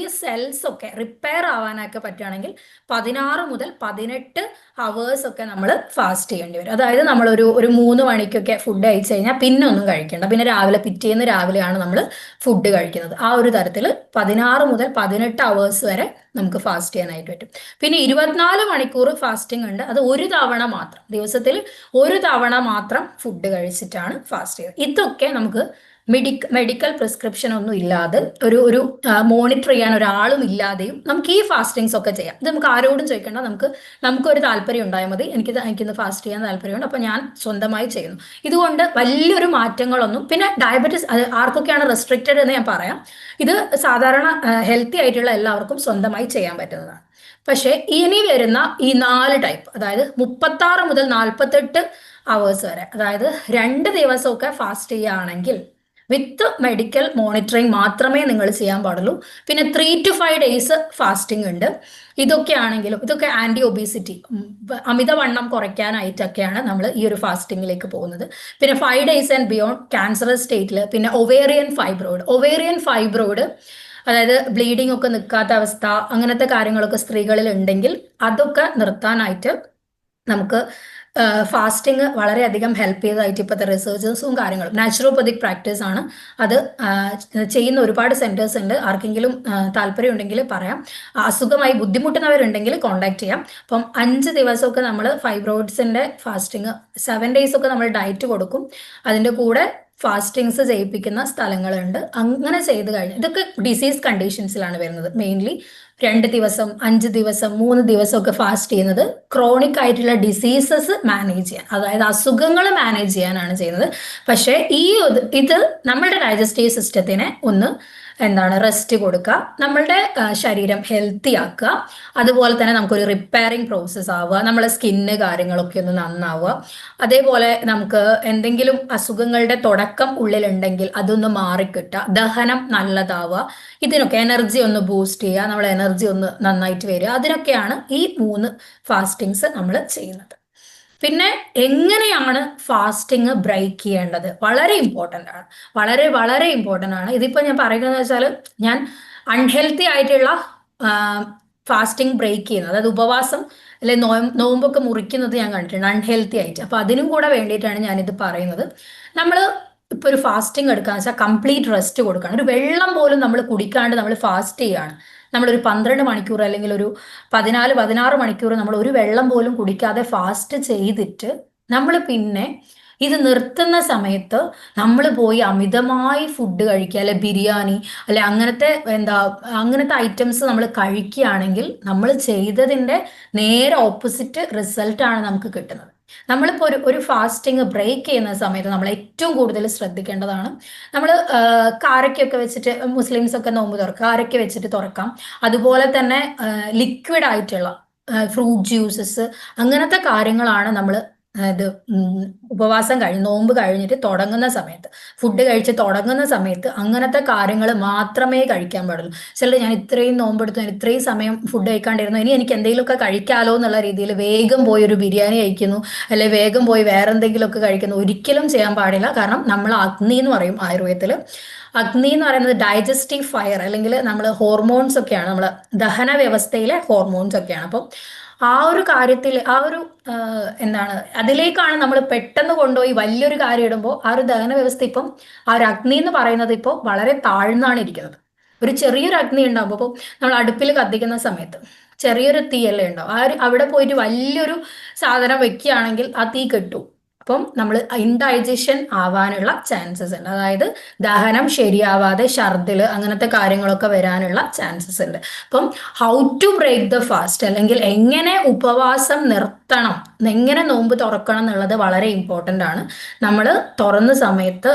ഈ സെൽസ് ഒക്കെ റിപ്പയർ ആവാനൊക്കെ പറ്റുകയാണെങ്കിൽ 16 മുതൽ 18 അവേഴ്സ് ഒക്കെ നമ്മൾ ഫാസ്റ്റ് ചെയ്യേണ്ടി വരും. അതായത് ഒരു 3 മണിക്കൊക്കെ ഫുഡ് കഴിച്ചു കഴിഞ്ഞാൽ പിന്നെ ഒന്നും കഴിക്കേണ്ട, പിന്നെ പിറ്റേന്ന് രാവിലെയാണ് നമ്മൾ ഫുഡ് കഴിക്കുന്നത്. ആ ഒരു തരത്തിൽ 16 മുതൽ 18 അവേഴ്സ് വരെ നമുക്ക് ഫാസ്റ്റ് ചെയ്യാനായിട്ട് പറ്റും. പിന്നെ 24 മണിക്കൂർ ഫാസ്റ്റിംഗ് ഉണ്ട്. അത് ഒരു തവണ മാത്രം, ദിവസത്തിൽ ഒരു തവണ മാത്രം ഫുഡ് കഴിച്ചിട്ടാണ് ഫാസ്റ്റ് ചെയ്യുന്നത്. ഇതൊക്കെ നമുക്ക് മെഡിക്കൽ പ്രിസ്ക്രിപ്ഷൻ ഒന്നും ഇല്ലാതെ ഒരു മോണിറ്റർ ചെയ്യാൻ ഒരാളും ഇല്ലാതെയും നമുക്ക് ഈ ഫാസ്റ്റിങ്സ് ഒക്കെ ചെയ്യാം. ഇത് നമുക്ക് ആരോടും ചോദിക്കേണ്ട, നമുക്കൊരു താല്പര്യം ഉണ്ടായാൽ മതി. എനിക്കിന്ന് ഫാസ്റ്റ് ചെയ്യാൻ താല്പര്യമുണ്ട്, അപ്പോൾ ഞാൻ സ്വന്തമായി ചെയ്യുന്നു. ഇതുകൊണ്ട് വലിയൊരു മാറ്റങ്ങളൊന്നും, പിന്നെ ഡയബറ്റീസ് അത് ആർക്കൊക്കെയാണ് റെസ്ട്രിക്റ്റഡ് എന്ന് ഞാൻ പറയാം. ഇത് സാധാരണ ഹെൽത്തി ആയിട്ടുള്ള എല്ലാവർക്കും സ്വന്തമായി ചെയ്യാൻ പറ്റുന്നതാണ്. പക്ഷേ ഇനി വരുന്ന ഈ 4 ടൈപ്പ്, അതായത് 36 മുതൽ 48 അവേഴ്സ് വരെ, അതായത് 2 ദിവസമൊക്കെ ഫാസ്റ്റ് ചെയ്യുകയാണെങ്കിൽ വിത്ത് മെഡിക്കൽ മോണിറ്ററിങ് മാത്രമേ നിങ്ങൾ ചെയ്യാൻ പാടുള്ളൂ. പിന്നെ 3 to 5 ഡേയ്സ് ഫാസ്റ്റിംഗ് ഉണ്ട്. ഇതൊക്കെ ആന്റി ഒബീസിറ്റി, അമിതവണ്ണം കുറയ്ക്കാനായിട്ടൊക്കെയാണ് നമ്മൾ ഈ ഒരു ഫാസ്റ്റിങ്ങിലേക്ക് പോകുന്നത്. പിന്നെ 5 ഡേയ്സ് ആൻഡ് ബിയോണ്ട് ക്യാൻസറസ് സ്റ്റേറ്റിൽ, പിന്നെ ഒവേറിയൻ ഫൈബ്രോയിഡ് അതായത് ബ്ലീഡിംഗ് ഒക്കെ നിൽക്കാത്ത അവസ്ഥ, അങ്ങനത്തെ കാര്യങ്ങളൊക്കെ സ്ത്രീകളിൽ ഉണ്ടെങ്കിൽ അതൊക്കെ നിർത്താനായിട്ട് നമുക്ക് ഫാസ്റ്റിംഗ് വളരെയധികം ഹെൽപ്പ് ചെയ്തതായിട്ട് ഇപ്പോഴത്തെ റിസർച്ചേഴ്സും കാര്യങ്ങളും. നാച്ചുറോപ്പതിക് പ്രാക്ടീസ് ആണ് അത്. ചെയ്യുന്ന ഒരുപാട് സെന്റേഴ്സ് ഉണ്ട്. ആർക്കെങ്കിലും താല്പര്യം ഉണ്ടെങ്കിൽ പറയാം. അസുഖമായി ബുദ്ധിമുട്ടുന്നവരുണ്ടെങ്കിൽ കോണ്ടാക്ട് ചെയ്യാം. അപ്പം 5 ദിവസമൊക്കെ നമ്മൾ ഫൈബ്രോയിഡ്സിന്റെ ഫാസ്റ്റിംഗ്, 7 ഡേയ്സ് ഒക്കെ നമ്മൾ ഡയറ്റ് കൊടുക്കും. അതിൻ്റെ കൂടെ ഫാസ്റ്റിങ്സ് ചെയ്യിപ്പിക്കുന്ന സ്ഥലങ്ങളുണ്ട്. അങ്ങനെ ചെയ്ത് കഴിഞ്ഞാൽ ഇതൊക്കെ ഡിസീസ് കണ്ടീഷൻസിലാണ് വരുന്നത്. മെയിൻലി 2 ദിവസം, 5 ദിവസം, 3 ദിവസം ഒക്കെ ഫാസ്റ്റ് ചെയ്യുന്നത് ക്രോണിക് ആയിട്ടുള്ള ഡിസീസസ് മാനേജ് ചെയ്യാൻ, അതായത് അസുഖങ്ങൾ മാനേജ് ചെയ്യാനാണ് ചെയ്യുന്നത്. പക്ഷേ ഇത് നമ്മളുടെ ഡൈജസ്റ്റീവ് സിസ്റ്റത്തിനെ ഒന്ന് റെസ്റ്റ് കൊടുക്കുക, നമ്മളുടെ ശരീരം ഹെൽത്തി ആക്കുക, അതുപോലെ തന്നെ നമുക്കൊരു റിപ്പയറിങ് പ്രോസസ്സ് ആവുക, നമ്മളെ സ്കിന്ന് കാര്യങ്ങളൊക്കെ ഒന്ന് നന്നാവുക. അതേപോലെ നമുക്ക് എന്തെങ്കിലും അസുഖങ്ങളുടെ തുടക്കം ഉള്ളിലുണ്ടെങ്കിൽ അതൊന്ന് മാറിക്കിട്ടുക, ദഹനം നല്ലതാവുക, ഇതിനൊക്കെ എനർജി ഒന്ന് ബൂസ്റ്റ് ചെയ്യുക, നമ്മളെ എനർജി ഒന്ന് നന്നായിട്ട് വരിക. അതിനൊക്കെയാണ് ഈ 3 ഫാസ്റ്റിങ്സ് നമ്മൾ ചെയ്യുന്നത്. പിന്നെ എങ്ങനെയാണ് ഫാസ്റ്റിംഗ് ബ്രേക്ക് ചെയ്യേണ്ടത്? വളരെ ഇമ്പോർട്ടൻ്റ് ആണ്, വളരെ വളരെ ഇമ്പോർട്ടൻ്റ് ആണ്. ഇതിപ്പോൾ ഞാൻ പറയുന്നത് വെച്ചാൽ, ഞാൻ അൺഹെൽത്തി ആയിട്ടുള്ള ഫാസ്റ്റിംഗ് ബ്രേക്ക് ചെയ്യുന്നത്, അതായത് ഉപവാസം അല്ലെ നോമ്പൊക്കെ മുറിക്കുന്നത് ഞാൻ കണ്ടിട്ടുണ്ട് അൺഹെൽത്തി ആയിട്ട്. അപ്പോൾ അതിനും കൂടെ വേണ്ടിയിട്ടാണ് ഞാനിത് പറയുന്നത്. നമ്മൾ ഇപ്പോൾ ഒരു ഫാസ്റ്റിംഗ് എടുക്കാന്ന് വെച്ചാൽ കംപ്ലീറ്റ് റെസ്റ്റ് കൊടുക്കണം. ഒരു വെള്ളം പോലും നമ്മൾ കുടിക്കാണ്ട് നമ്മൾ ഫാസ്റ്റ് ചെയ്യുകയാണ്, നമ്മളൊരു 12 മണിക്കൂർ അല്ലെങ്കിൽ ഒരു 16 മണിക്കൂർ നമ്മൾ ഒരു വെള്ളം പോലും കുടിക്കാതെ ഫാസ്റ്റ് ചെയ്തിട്ട് നമ്മൾ പിന്നെ ഇത് നിർത്തുന്ന സമയത്ത് നമ്മൾ പോയി അമിതമായി ഫുഡ് കഴിക്കുക, അല്ലെ ബിരിയാണി അല്ലെ അങ്ങനത്തെ ഐറ്റംസ് നമ്മൾ കഴിക്കുകയാണെങ്കിൽ നമ്മൾ ചെയ്തതിൻ്റെ നേരെ ഓപ്പോസിറ്റ് റിസൾട്ടാണ് നമുക്ക് കിട്ടുന്നത്. നമ്മളിപ്പോൾ ഒരു ഫാസ്റ്റിംഗ് ബ്രേക്ക് ചെയ്യുന്ന സമയത്ത് നമ്മൾ ഏറ്റവും കൂടുതൽ ശ്രദ്ധിക്കേണ്ടതാണ്, നമ്മൾ കാരക്കൊക്കെ വെച്ചിട്ട്, മുസ്ലിംസ് ഒക്കെ നോമ്പ് തുറക്കുക, കാരക്ക വെച്ചിട്ട് തുറക്കാം. അതുപോലെ തന്നെ ലിക്വിഡ് ആയിട്ടുള്ള ഫ്രൂട്ട് ജ്യൂസസ്, അങ്ങനത്തെ കാര്യങ്ങളാണ് നമ്മൾ ഇത് ഉപവാസം നോമ്പ് കഴിഞ്ഞിട്ട് തുടങ്ങുന്ന സമയത്ത്, ഫുഡ് കഴിച്ച് തുടങ്ങുന്ന സമയത്ത് അങ്ങനത്തെ കാര്യങ്ങൾ മാത്രമേ കഴിക്കാൻ പാടുള്ളൂ. ചിലർ ഞാൻ ഇത്രയും നോമ്പെടുത്തു, ഞാൻ ഇത്രയും സമയം ഫുഡ് കഴിക്കാണ്ടിരുന്നു, ഇനി എനിക്ക് എന്തെങ്കിലുമൊക്കെ കഴിക്കാമല്ലോ എന്നുള്ള രീതിയിൽ വേഗം പോയി ഒരു ബിരിയാണി കഴിക്കുന്നു, അല്ലെ വേഗം പോയി വേറെ എന്തെങ്കിലുമൊക്കെ കഴിക്കുന്നു. ഒരിക്കലും ചെയ്യാൻ പാടില്ല. കാരണം നമ്മൾ അഗ്നി എന്ന് പറയും ആയുർവേദത്തിൽ. അഗ്നി എന്ന് പറയുന്നത് ഡൈജസ്റ്റീവ് ഫയർ, അല്ലെങ്കിൽ നമ്മൾ ഹോർമോൺസ് ഒക്കെയാണ്, നമ്മൾ ദഹന വ്യവസ്ഥയിലെ ഹോർമോൺസ് ഒക്കെയാണ്. അപ്പം ആ ഒരു കാര്യത്തിൽ അതിലേക്കാണ് നമ്മൾ പെട്ടെന്ന് കൊണ്ടുപോയി വലിയൊരു കാര്യം ഇടുമ്പോൾ ആ ഒരു ദഹന വ്യവസ്ഥ ഇപ്പം, ആ ഒരു അഗ്നി എന്ന് പറയുന്നത് ഇപ്പോൾ വളരെ താഴ്ന്നാണ് ഇരിക്കുന്നത്. ഒരു ചെറിയൊരു അഗ്നി ഉണ്ടാകുമ്പോൾ, ഇപ്പോൾ നമ്മൾ അടുപ്പിൽ കത്തിക്കുന്ന സമയത്ത് ചെറിയൊരു തീയല്ലേ ഉണ്ടാവും, അവിടെ പോയിട്ട് വലിയൊരു സാധനം വെക്കുകയാണെങ്കിൽ ആ തീ കെട്ടു. അപ്പം നമ്മൾ ഇൻഡൈജഷൻ ആവാനുള്ള ചാൻസസ് ഉണ്ട്, അതായത് ദഹനം ശരിയാവാതെ ഛർദിൽ അങ്ങനത്തെ കാര്യങ്ങളൊക്കെ വരാനുള്ള ചാൻസസ് ഉണ്ട്. അപ്പം how to break the fast, അല്ലെങ്കിൽ എങ്ങനെ ഉപവാസം നിർത്തണം, എങ്ങനെ നോമ്പ് തുറക്കണം എന്നുള്ളത് വളരെ ഇമ്പോർട്ടൻ്റ് ആണ്. നമ്മൾ തുറക്കുന്ന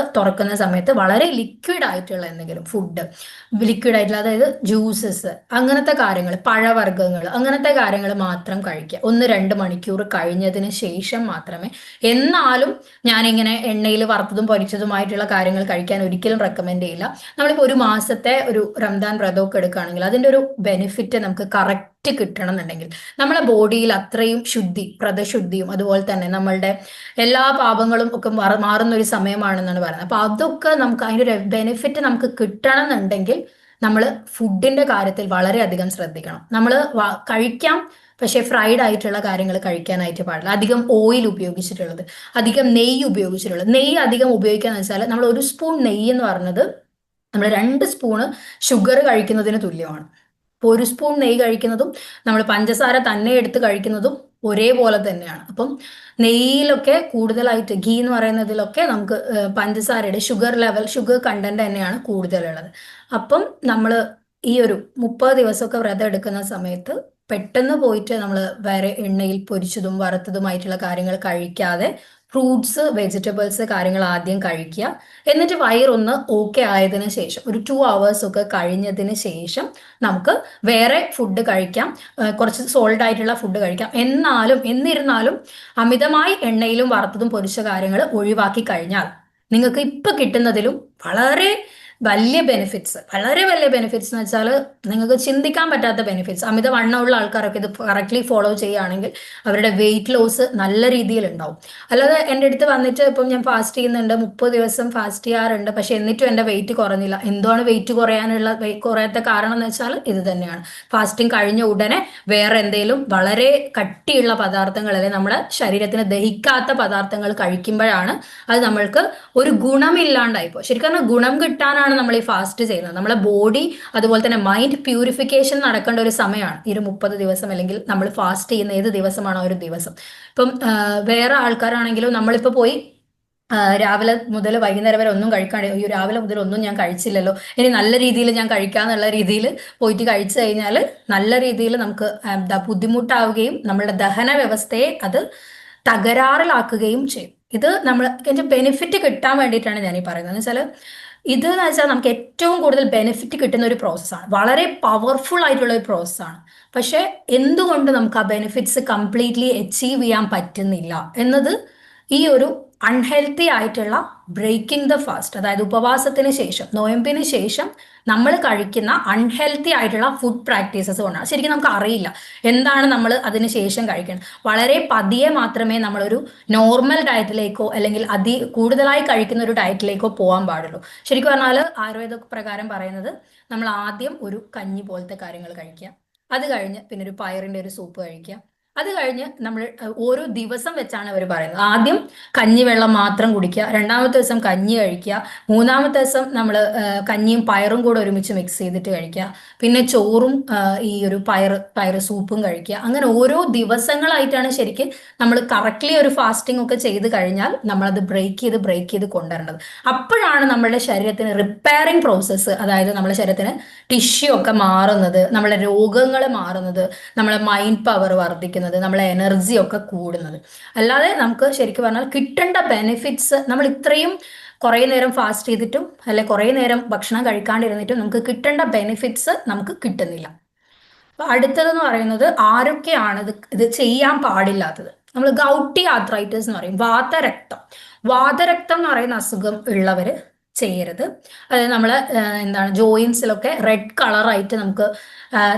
സമയത്ത് വളരെ ലിക്വിഡ് ആയിട്ടുള്ള എന്തെങ്കിലും ഫുഡ്, ലിക്വിഡ് ആയിട്ടുള്ള അതായത് ജ്യൂസസ്, അങ്ങനത്തെ കാര്യങ്ങൾ, പഴവർഗ്ഗങ്ങൾ, അങ്ങനത്തെ കാര്യങ്ങൾ മാത്രം കഴിക്കുക. 1-2 മണിക്കൂർ കഴിഞ്ഞതിന് ശേഷം മാത്രമേ. എന്നാലും ഞാനിങ്ങനെ എണ്ണയിൽ വറുത്തതും പൊരിച്ചതുമായിട്ടുള്ള കാര്യങ്ങൾ കഴിക്കാൻ ഒരിക്കലും റെക്കമെൻഡ് ചെയ്യില്ല. നമ്മളിപ്പോൾ ഒരു മാസത്തെ ഒരു റംദാൻ വ്രതമൊക്കെ എടുക്കുകയാണെങ്കിൽ അതിൻ്റെ ഒരു ബെനിഫിറ്റ് നമുക്ക് കറക്റ്റ് കിട്ടണം എന്നുണ്ടെങ്കിൽ നമ്മളെ ബോഡിയിൽ അത്രയും വ്രതശുദ്ധിയും അതുപോലെ തന്നെ നമ്മളുടെ എല്ലാ പാപങ്ങളും ഒക്കെ മാറുന്ന ഒരു സമയമാണെന്നാണ് പറയുന്നത്. അപ്പൊ അതൊക്കെ നമുക്ക് അതിൻ്റെ ഒരു ബെനിഫിറ്റ് നമുക്ക് കിട്ടണം എന്നുണ്ടെങ്കിൽ നമ്മൾ ഫുഡിന്റെ കാര്യത്തിൽ വളരെയധികം ശ്രദ്ധിക്കണം. നമ്മൾ കഴിക്കാം, പക്ഷേ ഫ്രൈഡ് ആയിട്ടുള്ള കാര്യങ്ങൾ കഴിക്കാനായിട്ട് പാടില്ല. അധികം ഓയിൽ ഉപയോഗിച്ചിട്ടുള്ളത്, അധികം നെയ്യ് ഉപയോഗിച്ചിട്ടുള്ളത്. നെയ്യ് അധികം ഉപയോഗിക്കാന്ന് വെച്ചാൽ നമ്മൾ 1 സ്പൂൺ നെയ്യ് എന്ന് പറയുന്നത് നമ്മൾ 2 സ്പൂണ് ഷുഗർ കഴിക്കുന്നതിന് തുല്യമാണ്. അപ്പോൾ 1 സ്പൂൺ നെയ്യ് കഴിക്കുന്നതും നമ്മൾ പഞ്ചസാര തന്നെ എടുത്ത് കഴിക്കുന്നതും ഒരേപോലെ തന്നെയാണ്. അപ്പം നെയ്യിലൊക്കെ കൂടുതലായിട്ട് ഗീ എന്ന് പറയുന്നതിലൊക്കെ നമുക്ക് പഞ്ചസാരയുടെ ഷുഗർ കണ്ടന്റ് തന്നെയാണ് കൂടുതലുള്ളത്. അപ്പം നമ്മൾ ഈ ഒരു 30 ദിവസമൊക്കെ വ്രതം എടുക്കുന്ന സമയത്ത് പെട്ടെന്ന് പോയിട്ട് നമ്മൾ വേറെ എണ്ണയിൽ പൊരിച്ചതും വറുത്തതുമായിട്ടുള്ള കാര്യങ്ങൾ കഴിക്കാതെ ഫ്രൂട്ട്സ്, വെജിറ്റബിൾസ് കാര്യങ്ങൾ ആദ്യം കഴിക്കുക. എന്നിട്ട് വയറൊന്ന് ഓക്കെ ആയതിനു ശേഷം ഒരു 2 hours ഒക്കെ കഴിഞ്ഞതിന് ശേഷം നമുക്ക് വേറെ ഫുഡ് കഴിക്കാം, കുറച്ച് സോൾട്ട് ആയിട്ടുള്ള ഫുഡ് കഴിക്കാം. എന്നിരുന്നാലും അമിതമായി എണ്ണയിലും വറുത്തതും പൊരിച്ച കാര്യങ്ങൾ ഒഴിവാക്കി കഴിഞ്ഞാൽ നിങ്ങൾക്ക് ഇപ്പൊ കിട്ടുന്നതിലും വളരെ വലിയ ബെനിഫിറ്റ്സ് എന്ന് വെച്ചാൽ നിങ്ങൾക്ക് ചിന്തിക്കാൻ പറ്റാത്ത ബെനിഫിറ്റ്സ്. അമിത വണ്ണമുള്ള ആൾക്കാരൊക്കെ ഇത് കറക്റ്റ്ലി ഫോളോ ചെയ്യുകയാണെങ്കിൽ അവരുടെ വെയിറ്റ് ലോസ് നല്ല രീതിയിൽ ഉണ്ടാവും. അല്ലാതെ എൻ്റെ അടുത്ത് വന്നിട്ട് ഇപ്പം ഞാൻ ഫാസ്റ്റ് ചെയ്യുന്നുണ്ട്, 30 ദിവസം ഫാസ്റ്റ് ചെയ്യാറുണ്ട്, പക്ഷെ എന്നിട്ടും എൻ്റെ വെയിറ്റ് കുറഞ്ഞില്ല. എന്താണ് വെയിറ്റ് കുറയാത്ത കാരണം എന്ന് വെച്ചാൽ ഇത് തന്നെയാണ്. ഫാസ്റ്റിംഗ് കഴിഞ്ഞ ഉടനെ വേറെ എന്തെങ്കിലും വളരെ കട്ടിയുള്ള പദാർത്ഥങ്ങൾ, അല്ലെങ്കിൽ നമ്മുടെ ശരീരത്തിന് ദഹിക്കാത്ത പദാർത്ഥങ്ങൾ കഴിക്കുമ്പോഴാണ് അത് നമ്മൾക്ക് ഒരു ഗുണമില്ലാണ്ടായിപ്പോ. ശരിക്കും ഗുണം കിട്ടാനാണ് നമ്മൾ ഈ ഫാസ്റ്റ് ചെയ്യുന്നത്. നമ്മളെ ബോഡി അതുപോലെ തന്നെ മൈൻഡ് പ്യൂരിഫിക്കേഷൻ നടക്കേണ്ട ഒരു സമയമാണ് ഈ ഒരു 30 ദിവസം, അല്ലെങ്കിൽ നമ്മൾ ഫാസ്റ്റ് ചെയ്യുന്ന ഏത് ദിവസമാണോ ഒരു ദിവസം. ഇപ്പം വേറെ ആൾക്കാരാണെങ്കിലും നമ്മളിപ്പോൾ പോയി രാവിലെ മുതൽ വൈകുന്നേരം വരെ ഒന്നും കഴിക്കാണ്ട് ഈ രാവിലെ മുതൽ ഒന്നും ഞാൻ കഴിച്ചില്ലല്ലോ, ഇനി നല്ല രീതിയിൽ ഞാൻ കഴിക്കാന്നുള്ള രീതിയിൽ പോയിട്ട് കഴിച്ചു കഴിഞ്ഞാൽ നല്ല രീതിയിൽ നമുക്ക് ബുദ്ധിമുട്ടാവുകയും നമ്മളുടെ ദഹന വ്യവസ്ഥയെ അത് തകരാറിലാക്കുകയും ചെയ്യും. ഇത് ഇതിന്റെ ബെനിഫിറ്റ് കിട്ടാൻ വേണ്ടിയിട്ടാണ് ഞാൻ ഈ പറയുന്നത്. എന്ന് വെച്ചാൽ ഇത് എന്ന് വെച്ചാൽ നമുക്ക് ഏറ്റവും കൂടുതൽ ബെനിഫിറ്റ് കിട്ടുന്ന ഒരു പ്രോസസ്സാണ്, വളരെ പവർഫുൾ ആയിട്ടുള്ള ഒരു പ്രോസസ്സാണ്. പക്ഷെ എന്തുകൊണ്ട് നമുക്ക് ആ ബെനിഫിറ്റ്സ് കംപ്ലീറ്റ്ലി അച്ചീവ് ചെയ്യാൻ പറ്റുന്നില്ല എന്നത് ഈ ഒരു അൺഹെൽത്തി ആയിട്ടുള്ള ബ്രേക്കിംഗ് ദ ഫാസ്റ്റ്, അതായത് ഉപവാസത്തിന് ശേഷം, നോയമ്പിന് ശേഷം നമ്മൾ കഴിക്കുന്ന അൺഹെൽത്തി ആയിട്ടുള്ള ഫുഡ് പ്രാക്ടീസസ് കൊണ്ടാണ്. ശരിക്കും നമുക്ക് അറിയില്ല എന്താണ് നമ്മൾ അതിന് ശേഷം കഴിക്കുന്നത്. വളരെ പതിയെ മാത്രമേ നമ്മളൊരു നോർമൽ ഡയറ്റിലേക്കോ അല്ലെങ്കിൽ കൂടുതലായി കഴിക്കുന്ന ഒരു ഡയറ്റിലേക്കോ പോകാൻ പാടുള്ളൂ. ശരിക്കും പറഞ്ഞാൽ ആയുർവേദ പ്രകാരം പറയുന്നത് നമ്മൾ ആദ്യം ഒരു കഞ്ഞി പോലത്തെ കാര്യങ്ങൾ കഴിക്കുക, അത് കഴിഞ്ഞ് പിന്നെ ഒരു പയറിൻ്റെ ഒരു സൂപ്പ് കഴിക്കുക, അത് കഴിഞ്ഞ് നമ്മൾ ഓരോ ദിവസം വെച്ചാണ് അവർ പറയുന്നത്. ആദ്യം കഞ്ഞിവെള്ളം മാത്രം കുടിക്കുക, രണ്ടാമത്തെ ദിവസം കഞ്ഞി കഴിക്കുക, മൂന്നാമത്തെ ദിവസം നമ്മൾ കഞ്ഞിയും പയറും കൂടെ ഒരുമിച്ച് മിക്സ് ചെയ്തിട്ട് കഴിക്കുക, പിന്നെ ചോറും ഈ ഒരു പയറ് സൂപ്പും കഴിക്കുക. അങ്ങനെ ഓരോ ദിവസങ്ങളായിട്ടാണ് ശരിക്കും നമ്മൾ കറക്റ്റ്ലി ഒരു ഫാസ്റ്റിംഗ് ഒക്കെ ചെയ്ത് കഴിഞ്ഞാൽ നമ്മളത് ബ്രേക്ക് ചെയ്ത് കൊണ്ടുവരേണ്ടത്. അപ്പോഴാണ് നമ്മുടെ ശരീരത്തിന് റിപ്പയറിങ് പ്രോസസ്സ്, അതായത് നമ്മുടെ ശരീരത്തിന് ടിഷ്യൂ ഒക്കെ മാറുന്നത്, നമ്മുടെ രോഗങ്ങൾ മാറുന്നത്, നമ്മളെ മൈൻഡ് പവർ വർദ്ധിക്കുന്നത്, നമ്മളെ എനർജി ഒക്കെ കൂടുന്നത്. അല്ലാതെ നമുക്ക് ശരിക്കും പറഞ്ഞാൽ കിട്ടേണ്ട ബെനിഫിറ്റ്സ് നമ്മൾ ഇത്രയും കുറേ നേരം ഫാസ്റ്റ് ചെയ്തിട്ടും അല്ലെ കുറേ നേരം ഭക്ഷണം കഴിക്കാണ്ടിരുന്നിട്ടും നമുക്ക് കിട്ടേണ്ട ബെനിഫിറ്റ്സ് നമുക്ക് കിട്ടുന്നില്ല. അപ്പൊ അടുത്തതെന്ന് പറയുന്നത് ആരൊക്കെയാണ് ഇത് ചെയ്യാൻ പാടില്ലാത്തത്. നമ്മൾ ഗൗട്ടി ആർത്രൈറ്റിസ് എന്ന് പറയും, വാതരക്തം എന്ന് പറയുന്ന അസുഖം ഉള്ളവര് ചെയ്യരുത്. അതായത് നമ്മൾ ജോയിൻസിലൊക്കെ റെഡ് കളറായിട്ട് നമുക്ക്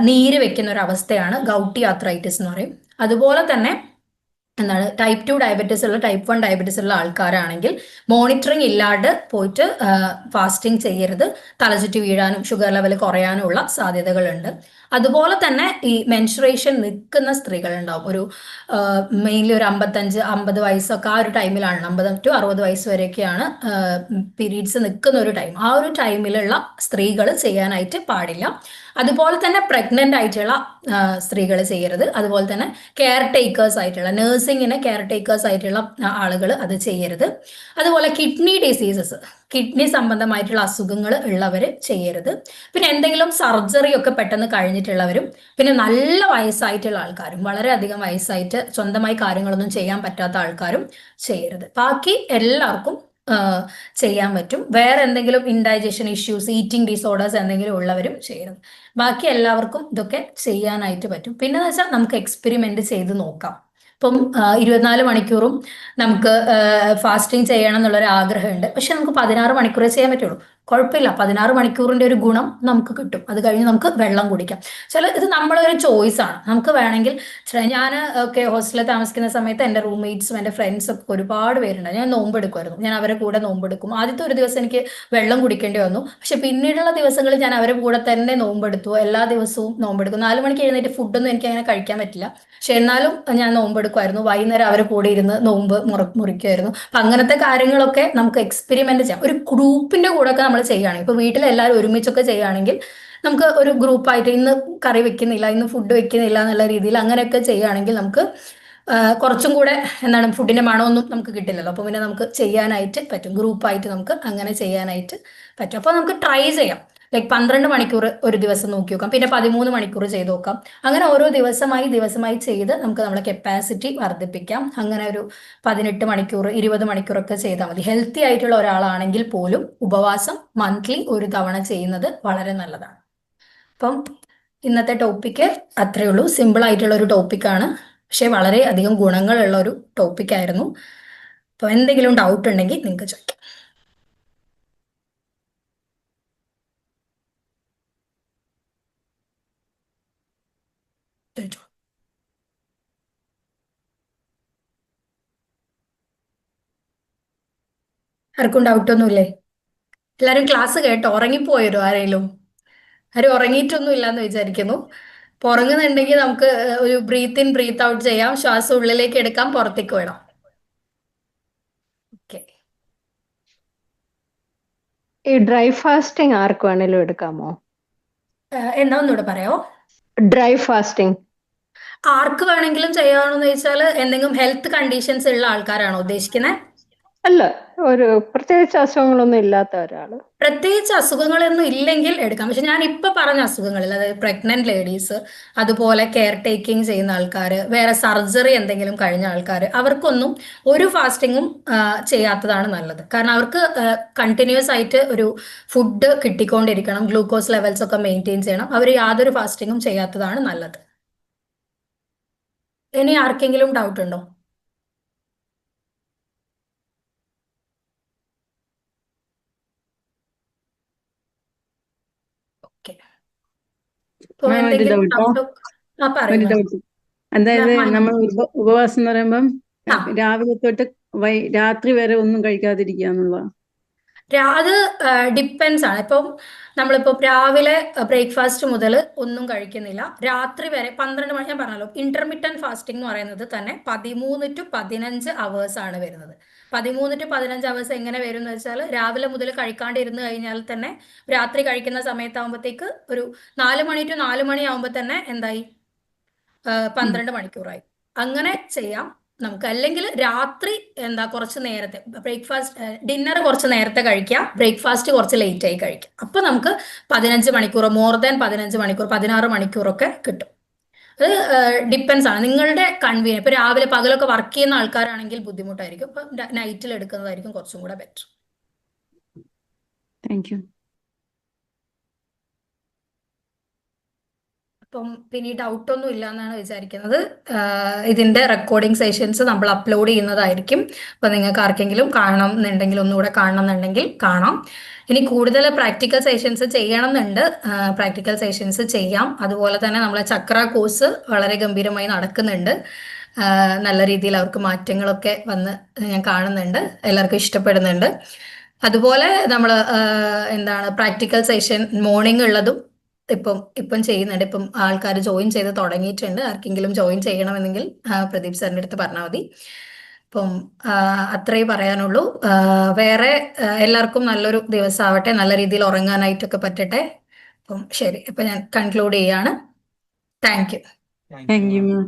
നീര് വെക്കുന്ന ഒരു അവസ്ഥയാണ് ഗൗട്ടി ആർത്രൈറ്റിസ് എന്ന് പറയും. അതുപോലെ തന്നെ ടൈപ്പ് 2 ഡയബറ്റീസ് ഉള്ള ടൈപ്പ് 1 ഡയബറ്റീസ് ഉള്ള ആൾക്കാരാണെങ്കിൽ മോണിറ്ററിങ് ഇല്ലാണ്ട് പോയിട്ട് ഫാസ്റ്റിംഗ് ചെയ്യരുത്. തലചുറ്റി വീഴാനും ഷുഗർ ലെവൽ കുറയാനും ഉള്ള സാധ്യതകളുണ്ട്. അതുപോലെ തന്നെ ഈ മെൻസ്ട്രേഷൻ നിൽക്കുന്ന സ്ത്രീകൾ ഉണ്ടാവും, ഒരു മെയിൻലി ഒരു 55-50 വയസ്സൊക്കെ ആ ഒരു ടൈമിലാണ്, 50 to 60 വയസ്സ് വരെയൊക്കെയാണ് പീരീഡ്സ് നിൽക്കുന്ന ഒരു ടൈം. ആ ഒരു ടൈമിലുള്ള സ്ത്രീകൾ ചെയ്യാനായിട്ട് പാടില്ല. അതുപോലെ തന്നെ പ്രഗ്നന്റ് ആയിട്ടുള്ള സ്ത്രീകൾ ചെയ്യരുത്. അതുപോലെ തന്നെ കെയർ ടേക്കേഴ്സ് ആയിട്ടുള്ള നഴ്സിങ്ങിന് കെയർ ടേക്കേഴ്സ് ആയിട്ടുള്ള ആളുകൾ അത് ചെയ്യരുത്. അതുപോലെ കിഡ്നി സംബന്ധമായിട്ടുള്ള അസുഖങ്ങൾ ഉള്ളവർ ചെയ്യരുത്. പിന്നെ എന്തെങ്കിലും സർജറി ഒക്കെ പെട്ടെന്ന് കഴിഞ്ഞിട്ടുള്ളവരും, പിന്നെ നല്ല വയസ്സായിട്ടുള്ള ആൾക്കാരും, വളരെയധികം വയസ്സായിട്ട് സ്വന്തമായി കാര്യങ്ങളൊന്നും ചെയ്യാൻ പറ്റാത്ത ആൾക്കാരും ചെയ്യരുത്. ബാക്കി എല്ലാവർക്കും ചെയ്യാൻ പറ്റും. വേറെ എന്തെങ്കിലും ഇൻഡൈജഷൻ ഇഷ്യൂസ്, ഈറ്റിംഗ് ഡിസോർഡേഴ്സ് എന്തെങ്കിലും ഉള്ളവരും ചെയ്യരുത്. ബാക്കി എല്ലാവർക്കും ഇതൊക്കെ ചെയ്യാനായിട്ട് പറ്റും. പിന്നെ എന്ന് വെച്ചാൽ നമുക്ക് എക്സ്പെരിമെന്റ് ചെയ്ത് നോക്കാം. ഇപ്പം 24 മണിക്കൂറും നമുക്ക് ഫാസ്റ്റിംഗ് ചെയ്യണം എന്നുള്ളൊരു ആഗ്രഹമുണ്ട്, പക്ഷെ നമുക്ക് 16 മണിക്കൂറേ ചെയ്യാൻ പറ്റുള്ളൂ. കുഴപ്പമില്ല, 16 മണിക്കൂറിന്റെ ഒരു ഗുണം നമുക്ക് കിട്ടും. അത് കഴിഞ്ഞ് നമുക്ക് വെള്ളം കുടിക്കാം. ഇത് നമ്മളൊരു ചോയ്സ് ആണ്. നമുക്ക് വേണമെങ്കിൽ ഞാൻ ഒക്കെ ഹോസ്റ്റലിൽ താമസിക്കുന്ന സമയത്ത് എൻ്റെ റൂംമേറ്റ്സും എൻ്റെ ഫ്രണ്ട്സും ഒക്കെ ഒരുപാട് പേരുണ്ട്. ഞാൻ നോമ്പെടുക്കുമായിരുന്നു. ഞാൻ അവരെ കൂടെ നോമ്പെടുക്കും. ആദ്യത്തെ ഒരു ദിവസം എനിക്ക് വെള്ളം കുടിക്കേണ്ടി വന്നു. പക്ഷെ പിന്നീടുള്ള ദിവസങ്ങളിൽ ഞാൻ അവരെ കൂടെ തന്നെ നോമ്പെടുത്തു. എല്ലാ ദിവസവും നോമ്പെടുക്കും. 4 മണിക്ക് എഴുന്നേറ്റ് ഫുഡൊന്നും എനിക്ക് അങ്ങനെ കഴിക്കാൻ പറ്റില്ല. പക്ഷെ എന്നാലും ഞാൻ നോമ്പെടുക്കുമായിരുന്നു. വൈകുന്നേരം അവരെ കൂടെ ഇരുന്ന് നോമ്പ് മുറിക്കുമായിരുന്നു. അപ്പൊ അങ്ങനത്തെ കാര്യങ്ങളൊക്കെ നമുക്ക് എക്സ്പെരിമെന്റ് ചെയ്യാം. ഒരു ഗ്രൂപ്പിന്റെ കൂടെ ഒക്കെ നമ്മൾ ചെയ്യുകയാണെങ്കിൽ, ഇപ്പൊ വീട്ടിൽ എല്ലാവരും ഒരുമിച്ചൊക്കെ ചെയ്യുകയാണെങ്കിൽ നമുക്ക് ഒരു ഗ്രൂപ്പായിട്ട് ഇന്ന് കറി വെക്കുന്നില്ല, ഇന്ന് ഫുഡ് വെക്കുന്നില്ല എന്നുള്ള രീതിയിൽ അങ്ങനെയൊക്കെ ചെയ്യുകയാണെങ്കിൽ നമുക്ക് കുറച്ചും കൂടെ എന്താണ് ഫുഡിന്റെ മണമൊന്നും നമുക്ക് കിട്ടില്ലല്ലോ. അപ്പൊ പിന്നെ നമുക്ക് ചെയ്യാനായിട്ട് പറ്റും. ഗ്രൂപ്പായിട്ട് നമുക്ക് അങ്ങനെ ചെയ്യാനായിട്ട് പറ്റും. അപ്പൊ നമുക്ക് ട്രൈ ചെയ്യാം. ലൈക്ക് 12 മണിക്കൂർ ഒരു ദിവസം നോക്കി നോക്കാം, പിന്നെ 13 മണിക്കൂർ ചെയ്ത് നോക്കാം. അങ്ങനെ ഓരോ ദിവസമായി ചെയ്ത് നമുക്ക് നമ്മുടെ കപ്പാസിറ്റി വർദ്ധിപ്പിക്കാം. അങ്ങനെ ഒരു 18 മണിക്കൂർ 20 മണിക്കൂറൊക്കെ ചെയ്താൽ മതി. ഹെൽത്തി ആയിട്ടുള്ള ഒരാളാണെങ്കിൽ പോലും ഉപവാസം മന്ത്ലി ഒരു തവണ ചെയ്യുന്നത് വളരെ നല്ലതാണ്. അപ്പം ഇന്നത്തെ ടോപ്പിക്ക് അത്രയേ ഉള്ളൂ. സിമ്പിൾ ആയിട്ടുള്ള ഒരു ടോപ്പിക്കാണ്, പക്ഷെ വളരെ അധികം ഗുണങ്ങളുള്ള ഒരു ടോപ്പിക്കായിരുന്നു. അപ്പോൾ എന്തെങ്കിലും ഡൗട്ട് ഉണ്ടെങ്കിൽ നിങ്ങൾക്ക് ചോദിക്കാം. ആർക്കും ഡൗട്ടൊന്നുമില്ലേ? എല്ലാവരും ക്ലാസ് കേട്ടോ? ഉറങ്ങിപ്പോയോ ആരെങ്കിലും? ആരും ഉറങ്ങിയിട്ടൊന്നും ഇല്ലാന്ന് വിചാരിക്കുന്നു. അപ്പൊ ഉറങ്ങുന്നുണ്ടെങ്കിൽ നമുക്ക് ഒരു ബ്രീത്ത് ഇൻ ബ്രീത്ത് ഔട്ട് ചെയ്യാം. ശ്വാസം ഉള്ളിലേക്ക് എടുക്കാം, പുറത്തേക്ക് വിടാം. ഓക്കെ. ഈ ഡ്രൈ ഫാസ്റ്റിംഗ് ആർക്ക് വേണേലും എടുക്കാമോ? എന്താ ഒന്നുകൂടെ പറയാമോ? ഡ്രൈ ഫാസ്റ്റിംഗ് ആർക്ക് വേണമെങ്കിലും ചെയ്യാമെന്ന് ചോദിച്ചാൽ എന്തെങ്കിലും ഹെൽത്ത് കണ്ടീഷൻസ് ഉള്ള ആൾക്കാരാണോ ഉദ്ദേശിക്കുന്നത്? അല്ല, ഒരു പ്രത്യേകിച്ച് അസുഖങ്ങളൊന്നും ഇല്ലാത്ത ഒരാള്. പ്രത്യേകിച്ച് അസുഖങ്ങളൊന്നും ഇല്ലെങ്കിൽ എടുക്കാം. പക്ഷെ ഞാൻ ഇപ്പൊ പറഞ്ഞ അസുഖങ്ങളിൽ, അതായത് പ്രഗ്നന്റ് ലേഡീസ്, അതുപോലെ കെയർ ടേക്കിംഗ് ചെയ്യുന്ന ആൾക്കാർ, വേറെ സർജറി എന്തെങ്കിലും കഴിഞ്ഞ ആൾക്കാർ, അവർക്കൊന്നും ഒരു ഫാസ്റ്റിങ്ങും ചെയ്യാത്തതാണ് നല്ലത്. കാരണം അവർക്ക് കണ്ടിന്യൂസ് ആയിട്ട് ഒരു ഫുഡ് കിട്ടിക്കൊണ്ടിരിക്കണം, ഗ്ലൂക്കോസ് ലെവൽസ് ഒക്കെ മെയിൻറ്റെയിൻ ചെയ്യണം. അവർ യാതൊരു ഫാസ്റ്റിങ്ങും ചെയ്യാത്തതാണ് നല്ലത്. ഇനി ആർക്കെങ്കിലും ഡൗട്ട് ഉണ്ടോ? ഓക്കെ. ഇപ്പൊ മാം ഒരു എന്തെങ്കിലും ഡൗട്ടോ ഡൗട്ട്? ആ ഒരു പറയുന്നു. ഡൗട്ട് അതായത് നമ്മൾ ഉപവാസം എന്ന് പറയുമ്പം ആ. രാവിലെ തൊട്ട് രാത്രി വരെ ഒന്നും കഴിക്കാതിരിക്കുക എന്നുള്ള അത് ഡിപ്പെൻസ് ആണ്. ഇപ്പം നമ്മളിപ്പോ രാവിലെ ബ്രേക്ക്ഫാസ്റ്റ് മുതൽ ഒന്നും കഴിക്കുന്നില്ല, രാത്രി വരെ 12 മണി, ഞാൻ പറഞ്ഞല്ലോ ഇന്റർമീഡിയന്റ് ഫാസ്റ്റിംഗ് എന്ന് പറയുന്നത് തന്നെ 13 to 15 അവേഴ്സ് ആണ് വരുന്നത്. 13 to 15 അവേഴ്സ് എങ്ങനെ വരും എന്ന് വെച്ചാൽ, രാവിലെ മുതൽ കഴിക്കാണ്ട് ഇരുന്ന് കഴിഞ്ഞാൽ തന്നെ രാത്രി കഴിക്കുന്ന സമയത്താകുമ്പോഴത്തേക്ക് ഒരു 4 മണി to 4 മണി ആകുമ്പോൾ തന്നെ എന്തായി, 12 മണിക്കൂറായി. അങ്ങനെ ചെയ്യാം നമുക്ക്. അല്ലെങ്കിൽ രാത്രി കുറച്ച് നേരത്തെ ബ്രേക്ക്ഫാസ്റ്റ്, ഡിന്നർ കുറച്ച് നേരത്തെ കഴിക്കാം, ബ്രേക്ക്ഫാസ്റ്റ് കുറച്ച് ലേറ്റ് ആയി കഴിക്കാം. അപ്പൊ നമുക്ക് 15 മണിക്കൂർ, മോർ ദാൻ 15 മണിക്കൂർ, 16 മണിക്കൂറൊക്കെ കിട്ടും. അത് ഡിപ്പെൻസ് ആണ് നിങ്ങളുടെ കൺവീനിയൻ. ഇപ്പൊ രാവിലെ പകലൊക്കെ വർക്ക് ചെയ്യുന്ന ആൾക്കാരാണെങ്കിൽ ബുദ്ധിമുട്ടായിരിക്കും. അപ്പൊ നൈറ്റിൽ എടുക്കുന്നതായിരിക്കും കുറച്ചും കൂടെ ബെറ്റർ. Thank you. അപ്പം പിന്നെ ഈ ഡൗട്ടൊന്നും ഇല്ല എന്നാണ് വിചാരിക്കുന്നത്. ഇതിന്റെ റെക്കോർഡിംഗ് സെഷൻസ് നമ്മൾ അപ്ലോഡ് ചെയ്യുന്നതായിരിക്കും. അപ്പൊ നിങ്ങൾക്ക് ആർക്കെങ്കിലും കാണണം എന്നുണ്ടെങ്കിൽ, ഒന്നുകൂടെ കാണണം എന്നുണ്ടെങ്കിൽ കാണാം. ഇനി കൂടുതൽ പ്രാക്ടിക്കൽ സെഷൻസ് ചെയ്യണം എന്നുണ്ട്, പ്രാക്ടിക്കൽ സെഷൻസ് ചെയ്യാം. അതുപോലെ തന്നെ നമ്മളെ ചക്ര കോഴ്സ് വളരെ ഗംഭീരമായി നടക്കുന്നുണ്ട്. നല്ല രീതിയിൽ അവർക്ക് മാറ്റങ്ങളൊക്കെ വന്ന് ഞാൻ കാണുന്നുണ്ട്, എല്ലാവർക്കും ഇഷ്ടപ്പെടുന്നുണ്ട്. അതുപോലെ നമ്മൾ പ്രാക്ടിക്കൽ സെഷൻ മോർണിംഗ് ഉള്ളതും ഇപ്പം ചെയ്യുന്നുണ്ട്. ഇപ്പം ആൾക്കാർ ജോയിൻ ചെയ്ത് തുടങ്ങിയിട്ടുണ്ട്. ആർക്കെങ്കിലും ജോയിൻ ചെയ്യണമെന്നെങ്കിൽ പ്രദീപ് സാറിൻ്റെ അടുത്ത് പറഞ്ഞാൽ മതി. അപ്പം അത്രേ പറയാനുള്ളൂ. വേറെ എല്ലാവർക്കും നല്ലൊരു ദിവസമാവട്ടെ, നല്ല രീതിയിൽ ഉറങ്ങാനായിട്ടൊക്കെ പറ്റട്ടെ. അപ്പം ശരി, അപ്പം ഞാൻ കൺക്ലൂഡ് ചെയ്യാണ്. Thank you. Thank you ma'am.